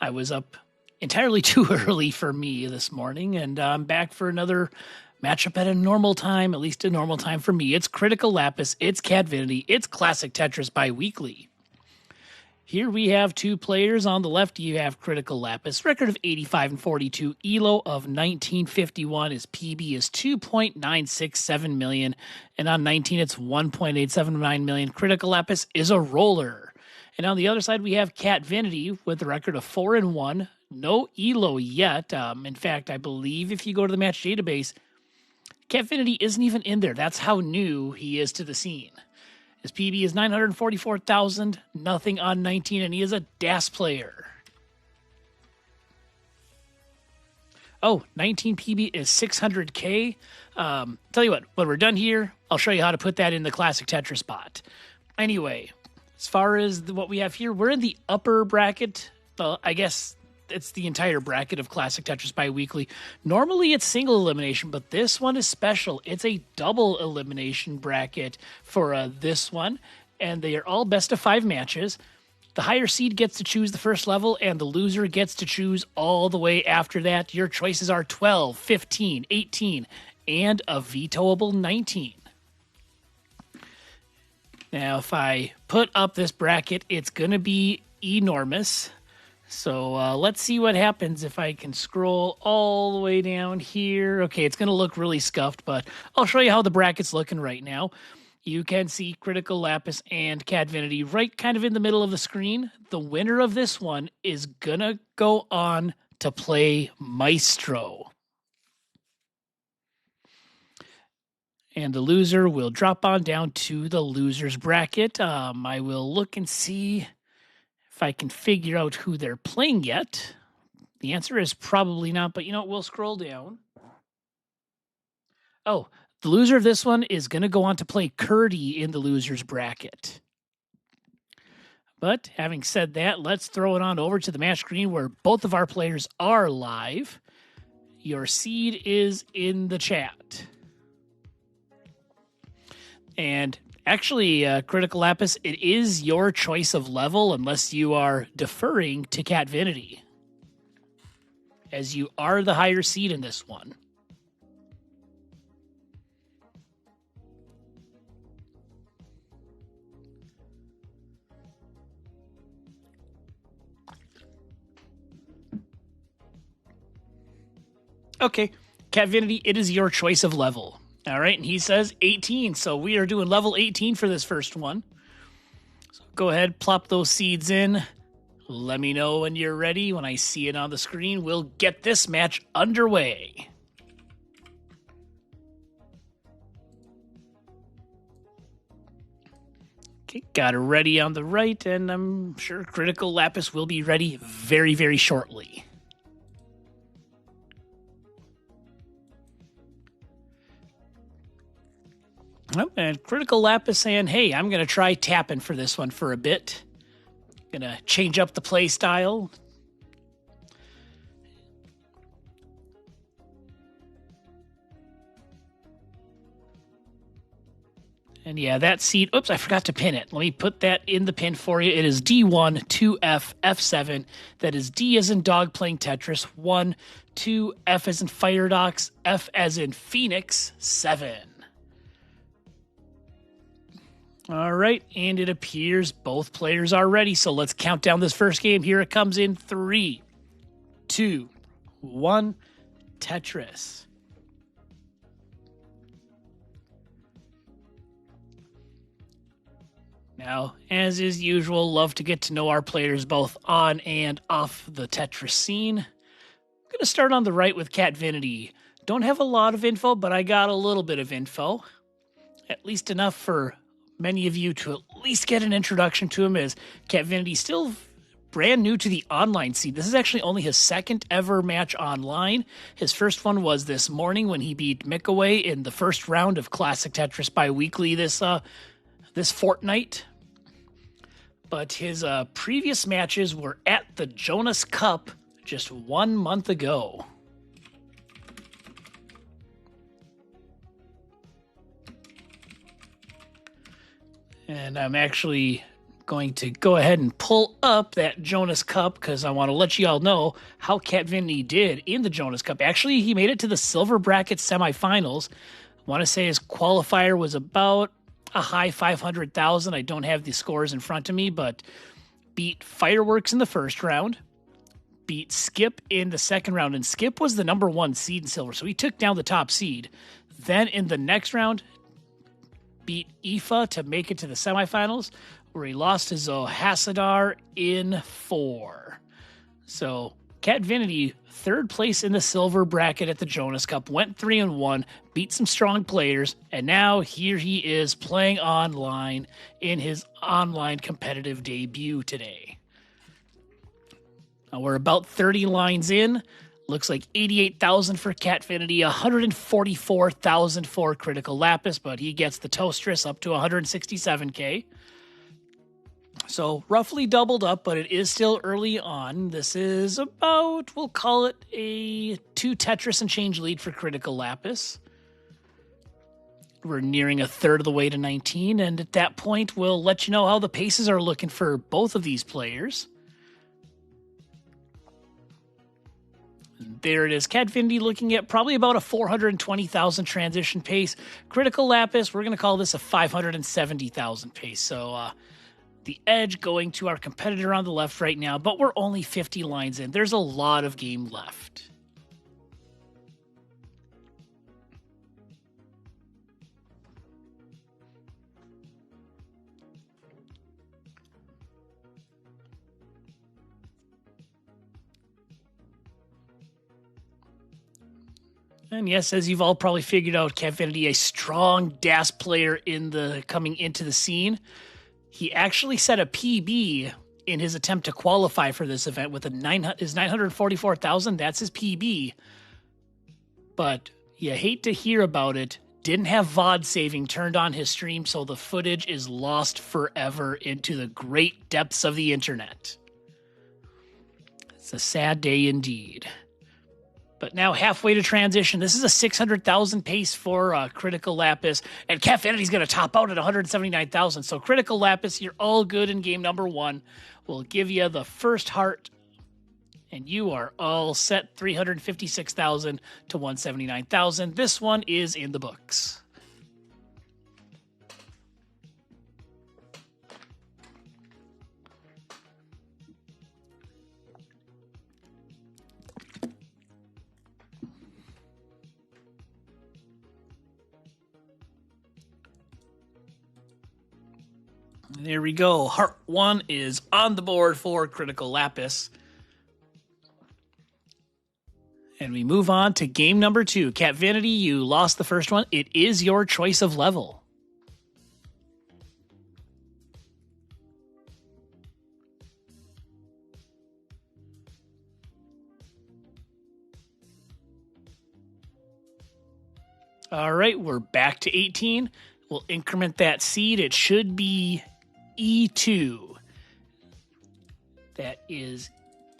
I was up entirely too early for me this morning, and I'm back for another matchup at a normal time, at least a normal time for me. It's CryticaLapis, it's Catvinity, it's Classic Tetris Biweekly. Here we have two players. On the left, you have CryticaLapis, record of 85 and 42, ELO of 1951. His PB is 2.967 million, and on 19, it's 1.879 million. CryticaLapis is a roller. And on the other side, we have Catvinity with a record of 4 and 1, no ELO yet. In fact, I believe if you go to the match database, Catvinity isn't even in there. That's how new he is to the scene. His PB is 944,000, nothing on 19, and he is a DAS player. Oh, 19 PB is 600K. Tell you what, when we're done here, I'll show you how to put that in the Classic Tetris bot. Anyway, as far as what we have here, we're in the upper bracket. Well, I guess it's the entire bracket of Classic Tetris Biweekly. Normally it's single elimination, but this one is special. It's a double elimination bracket for this one, and they are all best of 5 matches. The higher seed gets to choose the first level, and the loser gets to choose all the way after that. Your choices are 12, 15, 18, and a vetoable 19. Now, if I put up this bracket, it's going to be enormous. So let's see what happens if I can scroll all the way down here. Okay, it's going to look really scuffed, but I'll show you how the bracket's looking right now. You can see CryticaLapis and Catvinity right kind of in the middle of the screen. The winner of this one is going to go on to play Maestro. And the loser will drop on down to the loser's bracket. I will look and see if I can figure out who they're playing yet. The answer is probably not, but you know what? We'll scroll down. Oh, the loser of this one is going to go on to play Curdy in the loser's bracket. But having said that, let's throw it on over to the match screen where both of our players are live. Your seed is in the chat. And actually, CryticaLapis, it is your choice of level unless you are deferring to Catvinity, as you are the higher seed in this one. Okay, Catvinity, it is your choice of level. All right, and he says 18, so we are doing level 18 for this first one. So go ahead, plop those seeds in. Let me know when you're ready. When I see it on the screen, we'll get this match underway. Okay, got it ready on the right, and I'm sure CryticaLapis will be ready very, very shortly. Oh, and CryticaLapis saying, hey, I'm going to try tapping for this one for a bit. Going to change up the play style. And yeah, that seed, oops, I forgot to pin it. Let me put that in the pin for you. It is D1, 2F, F7. That is D as in dog playing Tetris, 1, 2, F as in Firedox, F as in Phoenix, 7. All right, and it appears both players are ready, so let's count down this first game. Here it comes in 3, 2, 1, Tetris. Now, as is usual, love to get to know our players both on and off the Tetris scene. I'm going to start on the right with Catvinity. Don't have a lot of info, but I got a little bit of info. At least enough for many of you to at least get an introduction to him, as Catvinity still brand new to the online scene. This is actually only his second ever match online. His first one was this morning when he beat Mikaway in the first round of Classic Tetris Biweekly this fortnight. But his previous matches were at the Jonas Cup just 1 month ago. And I'm actually Going to go ahead and pull up that Jonas Cup because I want to let you all know how Catvinity did in the Jonas Cup. Actually, he made it to the silver bracket semifinals. I want to say his qualifier was about a high 500,000. I don't have the scores in front of me, but beat Fireworks in the first round, beat Skip in the second round, and Skip was the number 1 seed in silver, so he took down the top seed. Then in the next round, beat Aoife to make it to the semifinals, where he lost to Zohasadar in 4. So Catvinity, 3rd place in the silver bracket at the Jonas Cup, went 3-1, beat some strong players, and now here he is playing online in his online competitive debut today. Now we're about 30 lines in. Looks like 88,000 for Catvinity, 144,000 for CryticaLapis, but he gets the Toastress up to 167K. So roughly doubled up, but it is still early on. This is about, we'll call it a 2 Tetris and change lead for CryticaLapis. We're nearing a third of the way to 19, and at that point, we'll let you know how the paces are looking for both of these players. There it is. Catvinity looking at probably about a 420,000 transition pace. CryticaLapis, we're going to call this a 570,000 pace. So the edge going to our competitor on the left right now, but we're only 50 lines in. There's a lot of game left. And yes, as you've all probably figured out, Catvinity, a strong DAS player coming into the scene. He actually set a PB in his attempt to qualify for this event with his 944,000. That's his PB. But you hate to hear about it. Didn't have VOD saving turned on his stream, so the footage is lost forever into the great depths of the internet. It's a sad day indeed. But now halfway to transition, this is a 600,000 pace for CryticaLapis, and Catvinity's going to top out at 179,000. So CryticaLapis, you're all good in game number 1. We'll give you the first heart, and you are all set 356,000 to 179,000. This one is in the books. There we go. Heart 1 is on the board for CryticaLapis. And we move on to game number 2. Catvinity, you lost the first one. It is your choice of level. All right, we're back to 18. We'll increment that seed. It should be E2. That is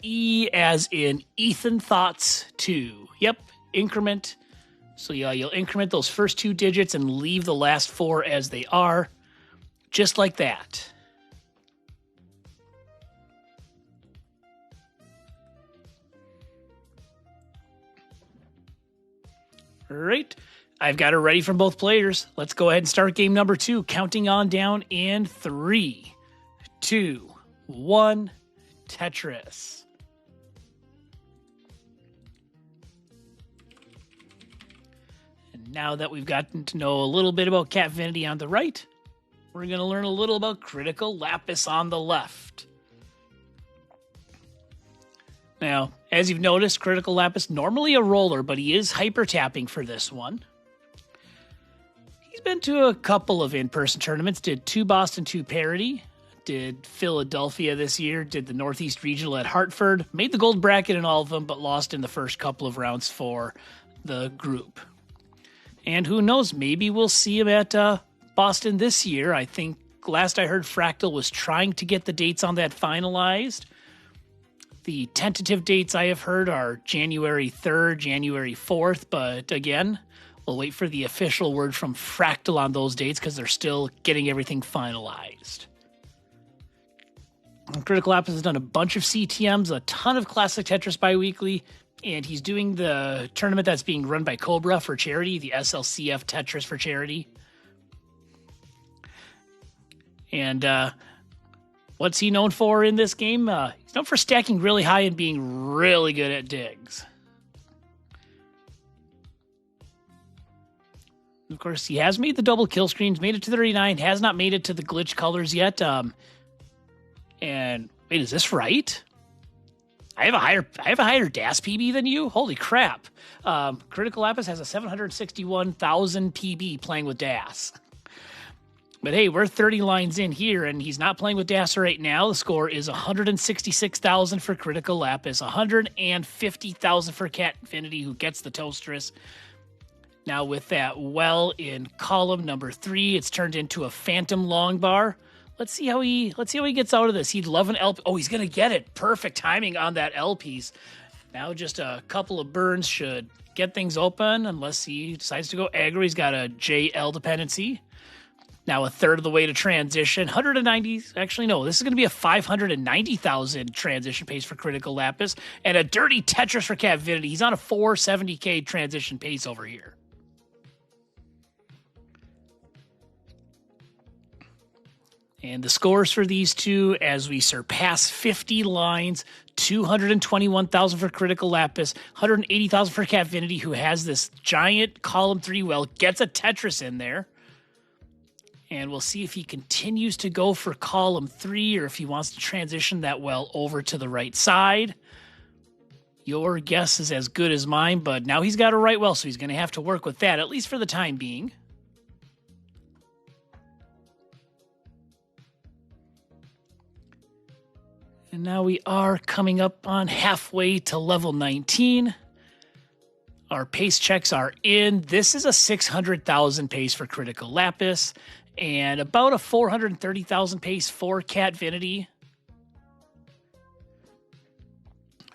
E as in Ethan Thoughts 2. Yep, increment. So yeah, you'll increment those first 2 digits and leave the last 4 as they are. Just like that. All right. I've got it ready from both players. Let's go ahead and start game number 2. Counting on down in 3, 2, 1, Tetris. And now that we've gotten to know a little bit about Catvinity on the right, we're going to learn a little about CryticaLapis on the left. Now, as you've noticed, CryticaLapis, normally a roller, but he is hyper tapping for this one. He's been to a couple of in-person tournaments, did 2 Boston, 2 Parity, did Philadelphia this year, did the Northeast Regional at Hartford, made the gold bracket in all of them, but lost in the first couple of rounds for the group. And who knows, maybe we'll see him at Boston this year. I think last I heard Fractal was trying to get the dates on that finalized. The tentative dates I have heard are January 3rd, January 4th, but again, we'll wait for the official word from Fractal on those dates because they're still getting everything finalized. CryticaLapis has done a bunch of CTMs, a ton of Classic Tetris Biweekly, and he's doing the tournament that's being run by Cobra for charity, the SLCF Tetris for charity. And what's he known for in this game? He's known for stacking really high and being really good at digs. Of course, he has made the double kill screens, made it to the 39, has not made it to the glitch colors yet. And wait, is this right? I have a higher DAS PB than you? Holy crap. CryticaLapis has a 761,000 PB playing with DAS. But hey, we're 30 lines in here, and he's not playing with DAS right now. The score is 166,000 for CryticaLapis, 150,000 for Catvinity, who gets the Toastress. Now with that well in column number 3, it's turned into a phantom long bar. Let's see how he gets out of this. He'd love an L. Oh, he's gonna get it. Perfect timing on that L piece. Now just a couple of burns should get things open, unless he decides to go aggro. He's got a JL dependency. Now a third of the way to transition. 190. Actually, no. This is gonna be a 590,000 transition pace for CryticaLapis, and a dirty Tetris for Catvinity. He's on a 470K transition pace over here. And the scores for these two, as we surpass 50 lines, 221,000 for CryticaLapis, 180,000 for Catvinity, who has this giant column 3 well, gets a Tetris in there. And we'll see if he continues to go for column 3 or if he wants to transition that well over to the right side. Your guess is as good as mine, but now he's got a right well, so he's going to have to work with that, at least for the time being. And now we are coming up on halfway to level 19. Our pace checks are in. This is a 600,000 pace for CryticaLapis and about a 430,000 pace for Catvinity,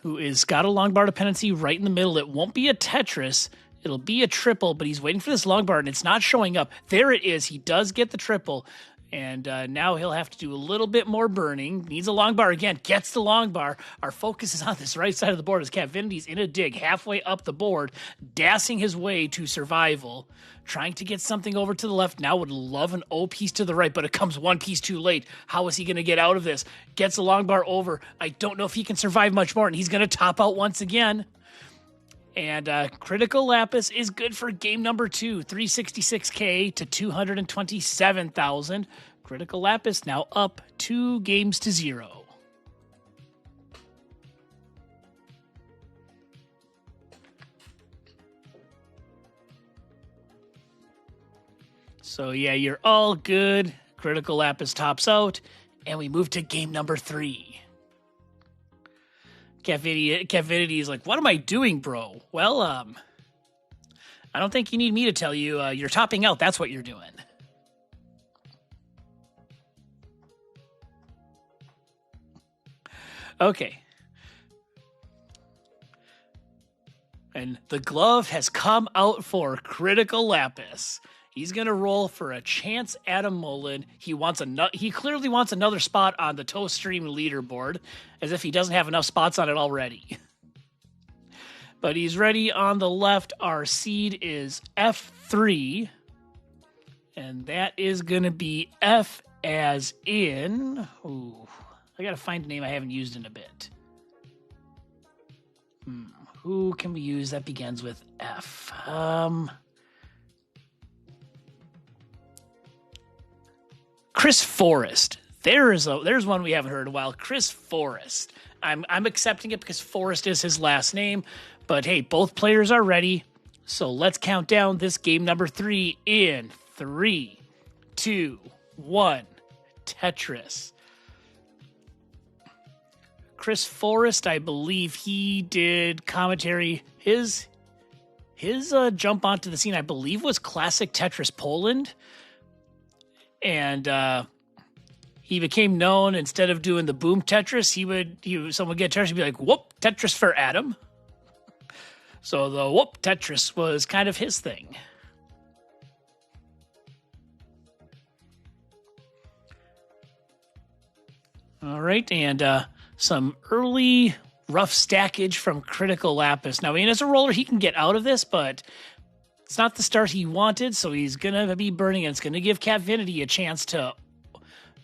who is got a long bar dependency right in the middle. It won't be a Tetris. It'll be a triple, but he's waiting for this long bar, and it's not showing up. There it is. He does get the triple. And now he'll have to do a little bit more burning. Needs a long bar again. Gets the long bar. Our focus is on this right side of the board as Catvinity's in a dig halfway up the board, dassing his way to survival, trying to get something over to the left. Now would love an O piece to the right, but it comes one piece too late. How is he going to get out of this? Gets the long bar over. I don't know if he can survive much more, and he's going to top out once again. And CryticaLapis is good for game number 2, 366K to 227,000. CryticaLapis now up 2 games to 0. So yeah, you're all good. CryticaLapis tops out, and we move to game number 3. Catvinity is like, what am I doing, bro? Well, I don't think you need me to tell you. You're topping out. That's what you're doing. Okay. And the glove has come out for CryticaLapis. He's going to roll for a chance at a Mullen. He clearly wants another spot on the Toast Stream leaderboard, as if he doesn't have enough spots on it already. But he's ready on the left. Our seed is F3. And that is going to be F as in... Ooh, I got to find a name I haven't used in a bit. Who can we use that begins with F? Chris Forrest. There's one we haven't heard in a while. Chris Forrest. I'm accepting it because Forrest is his last name. But hey, both players are ready. So let's count down this game number 3 in 3, 2, 1. Tetris. Chris Forrest, I believe he did commentary. His jump onto the scene, I believe, was Classic Tetris Poland. And he became known, instead of doing the boom Tetris, someone would get Tetris and be like, whoop, Tetris for Adam. So the whoop Tetris was kind of his thing. All right, and some early rough stackage from CryticaLapis. Now, I mean, as a roller, he can get out of this, but it's not the start he wanted, so he's going to be burning, and it's going to give Catvinity a chance to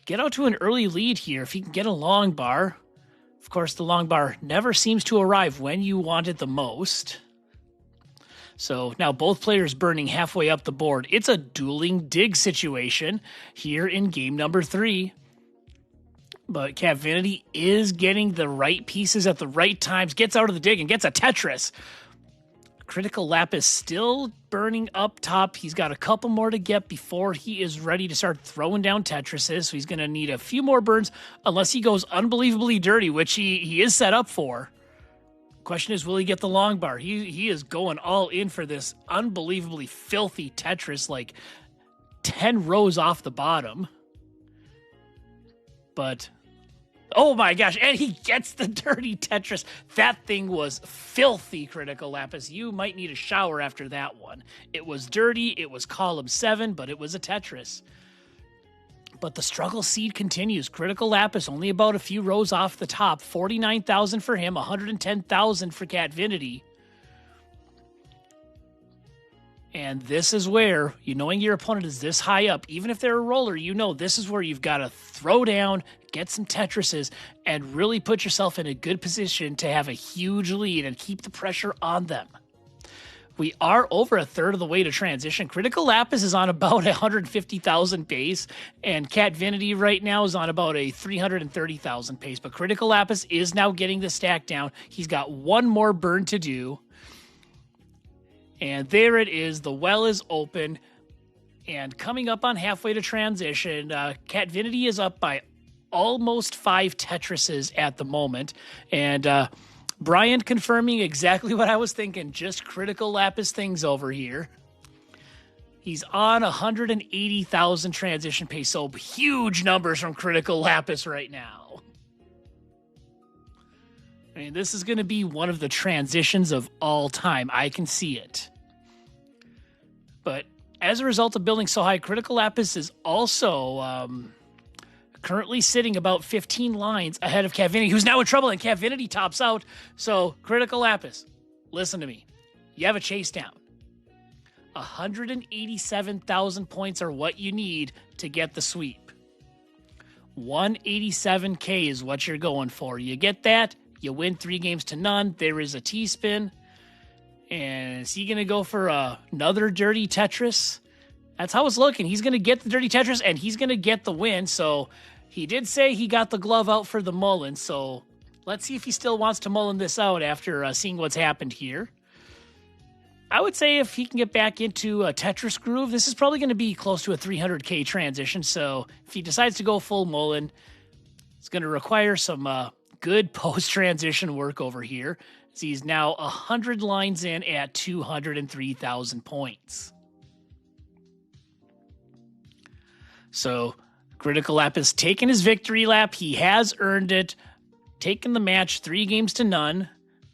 get out to an early lead here if he can get a long bar. Of course, the long bar never seems to arrive when you want it the most. So now both players burning halfway up the board. It's a dueling dig situation here in game number 3. But Catvinity is getting the right pieces at the right times, gets out of the dig and gets a Tetris. CryticaLapis still burning up top. He's got a couple more to get before he is ready to start throwing down Tetrises. So he's going to need a few more burns unless he goes unbelievably dirty, which he is set up for. Question is, will he get the long bar? He is going all in for this unbelievably filthy Tetris, like 10 rows off the bottom. But, oh my gosh, and he gets the dirty Tetris. That thing was filthy, CryticaLapis. You might need a shower after that one. It was dirty, it was column 7, but it was a Tetris. But the struggle seed continues. CryticaLapis only about a few rows off the top. 49,000 for him, 110,000 for Catvinity. And this is where, knowing your opponent is this high up, even if they're a roller, this is where you've got to throw down, get some Tetrises, and really put yourself in a good position to have a huge lead and keep the pressure on them. We are over a third of the way to transition. CryticaLapis is on about 150,000 pace, and Catvinity right now is on about a 330,000 pace. But CryticaLapis is now getting the stack down. He's got one more burn to do. And there it is. The well is open. And coming up on halfway to transition, Catvinity is up by almost 5 Tetrises at the moment. And Brian confirming exactly what I was thinking. Just CryticaLapis things over here. He's on 180,000 transition pace. So huge numbers from CryticaLapis right now. I mean, this is going to be one of the transitions of all time. I can see it. But as a result of building so high, CryticaLapis is also currently sitting about 15 lines ahead of Catvinity, who's now in trouble, and Catvinity tops out. So, CryticaLapis, listen to me. You have a chase down. 187,000 points are what you need to get the sweep. 187K is what you're going for. You get that, you win 3 games to none. There is a T-spin. And is he going to go for another dirty Tetris? That's how it's looking. He's going to get the dirty Tetris, and he's going to get the win. So he did say he got the glove out for the mullen. So let's see if he still wants to mullen this out after seeing what's happened here. I would say if he can get back into a Tetris groove, this is probably going to be close to a 300K transition. So if he decides to go full mullen, it's going to require some good post-transition work over here. He's now 100 lines in at 203,000 points. So CryticaLapis taking his victory lap. He has earned it. Taking the match 3 games to none.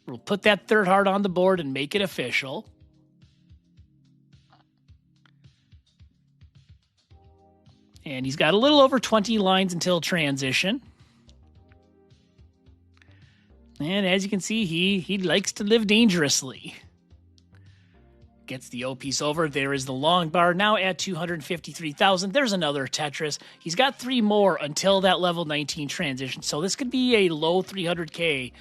We'll put that third heart on the board and make it official. And he's got a little over 20 lines until transition. And as you can see, he likes to live dangerously. Gets the O piece over. There is the long bar, now at 253,000. There's another Tetris. He's got 3 more until that level 19 transition. So this could be a low 300K,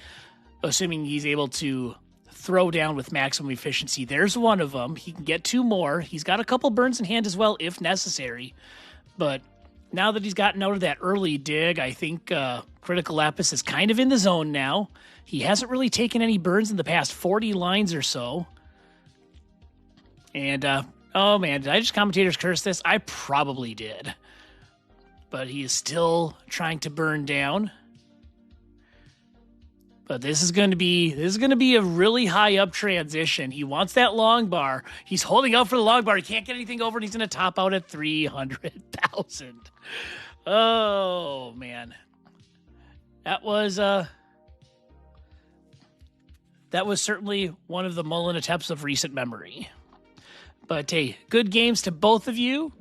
assuming he's able to throw down with maximum efficiency. There's one of them. He can get 2 more. He's got a couple burns in hand as well, if necessary. But now that he's gotten out of that early dig, I think CryticaLapis is kind of in the zone now. He hasn't really taken any burns in the past 40 lines or so. And, oh man, did I just commentators curse this? I probably did. But he is still trying to burn down. But this is going to be a really high up transition. He wants that long bar. He's holding out for the long bar. He can't get anything over, and he's going to top out at 300,000. Oh man, that was certainly one of the mullen attempts of recent memory. But hey, good games to both of you.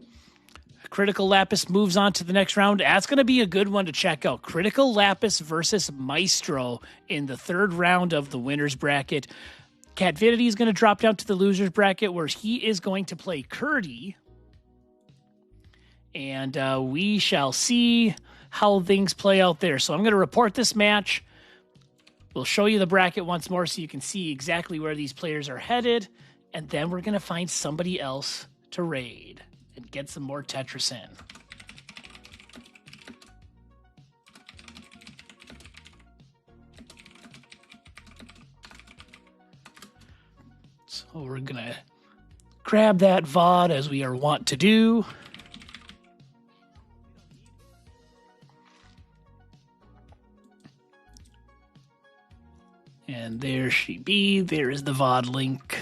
CryticaLapis moves on to the next round. That's going to be a good one to check out. CryticaLapis versus Maestro in the third round of the winner's bracket. Catvinity is going to drop down to the loser's bracket where he is going to play Curdy. And we shall see how things play out there. So I'm going to report this match. We'll show you the bracket once more so you can see exactly where these players are headed. And then we're going to find somebody else to raid and get some more Tetris in. So we're going to grab that VOD as we are wont to do. And there she be. There is the VOD link.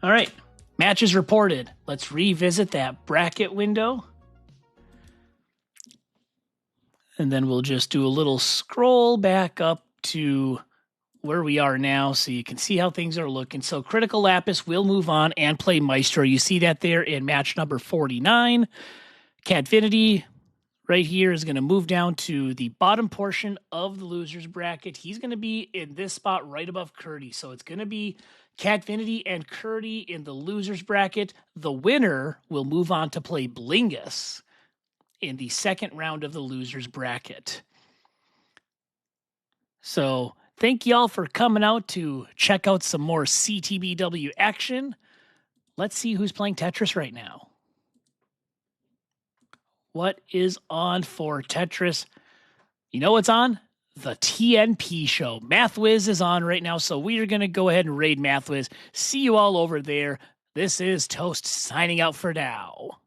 All right. Matches reported. Let's revisit that bracket window. And then we'll just do a little scroll back up to where we are now so you can see how things are looking. So CryticaLapis will move on and play Maestro. You see that there in match number 49. Catvinity right here is going to move down to the bottom portion of the loser's bracket. He's going to be in this spot right above Curdy. So it's going to be Catvinity and Curdy in the loser's bracket. The winner will move on to play Blingus in the second round of the loser's bracket. So thank y'all for coming out to check out some more CTBW action. Let's see who's playing Tetris right now. What is on for Tetris? You know what's on? The TNP show. MathWiz is on right now, so we are going to go ahead and raid MathWiz. See you all over there. This is Toast signing out for now.